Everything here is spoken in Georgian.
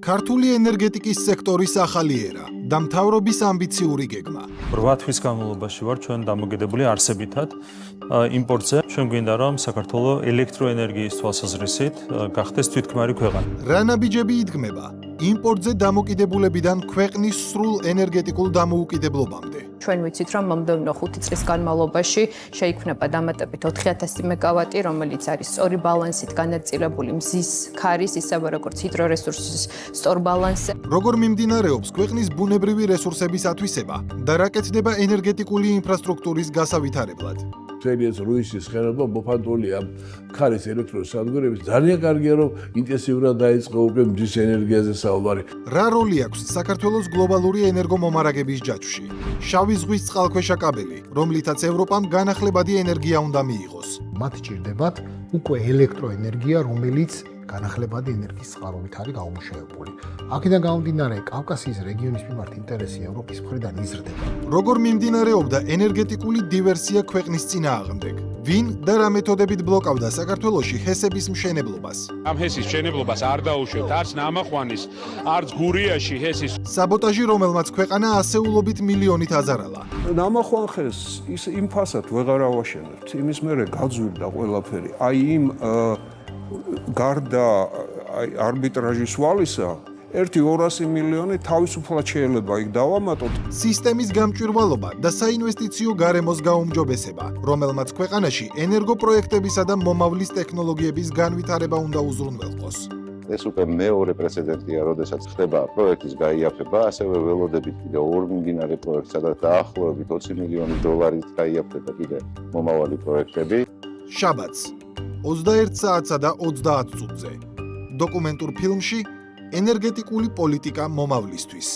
ქართული ენერგეტიკის სექტორის ახალი ერა და მთავრობის ამბიციური გეგმა. 8 თვის განმავლობაში ვარ ჩვენ დამოკიდებული არსებითად იმპორტზე. ჩვენ გვინდა რომ საქართველოს ელექტროენერგიის თვალსაზრისით გახდეს თვითქმარი ქვეყანა. რა ნაბიჯები იდგმება იმპორტზე დამოკიდებულებიდან ქვეყნის სრულ ენერგეტიკულ დამოუკიდებლობამდე? ჩვენ ვიცით, რომ მომდევნო 5 წლის განმავლობაში შეიქმნება დამატებით 4000 მეგავატი, რომელიც არის სწორი ბალანსით განაწილებული მზის, ქარის, ისევე როგორც ჰიდრორესურსის სწორ ბალანსზე. როგორ მიმდინარეობს ქვეყნის ბუნებრივი რესურსების ათვისება და რა კეთდება ენერგეტიკული ინფრასტრუქტურის გასავითარებლად? თელიეს რუისის ხერხება მოფანტულია ქარის ელექტროსადგურების. ძალიან კარგია რომ ინტენსიურად დაიწყო უკვე მზის ენერგიაზე საუბარი. რა როლი აქვს საქართველოს გლობალური ენერგომომარაგების ჯაჭვში? შავი ზღვის წყალქვეშა კაბელი, რომლითაც ევროპამ განახლებადი ენერგია უნდა მიიღოს. მათ ჭირდებათ უკვე ელექტროენერგია, რომელიც განახლებადი ენერგიის წყაროებით არის გამომუშავებული. აქედან გამომდინარე, კავკასიის რეგიონის მიმართ ინტერესი ევროპის მხრიდან იზრდება. როგორ მიმდინარეობდა ენერგეტიკული დივერსია ქვეყნის წინააღმდეგ? ვინ და რა მეთოდებით ბლოკავდა საქართველოში ჰესების მშენებლობას? ამ ჰესის მშენებლობას არ დაუშვებთ არც ნამახვანის, არც გურიაში ჰესის საბოტაჟი, რომელმაც ქვეყანა ასეულობით მილიონით აზარალა. ნამახვან ხეს ის იმ ფასად ვეღარ ავაშენებთ. იმის მერე გაძვირდა ყველაფერი. აი იმ გარდა არბიტრაჟის ვალისა 1-200 მილიონი თავისუფლად შეიძლება იქ დავამატოთ. სისტემის გამჭვირვალობა და საინვესტიციო გარემოს გაუმჯობესება, რომელმაც ქვეყანაში ენერგოპროექტებისა და მომავლის ტექნოლოგიების განვითარება უნდა უზრუნველყოს. ეს უკვე მეორე პრეცედენტია, როდესაც ხდება პროექტის გაიაფება, ასევე ველოდებით კიდე ორ მიმდინარე პროექტს, სადაც დაახლოებით 20 მილიონი დოლარით გაიაფება კიდე მომავალი პროექტები. შაბათს 21 საათსა და 30 წუთზე. დოკუმენტურ ფილმში ენერგეტიკული პოლიტიკა მომავლისთვის.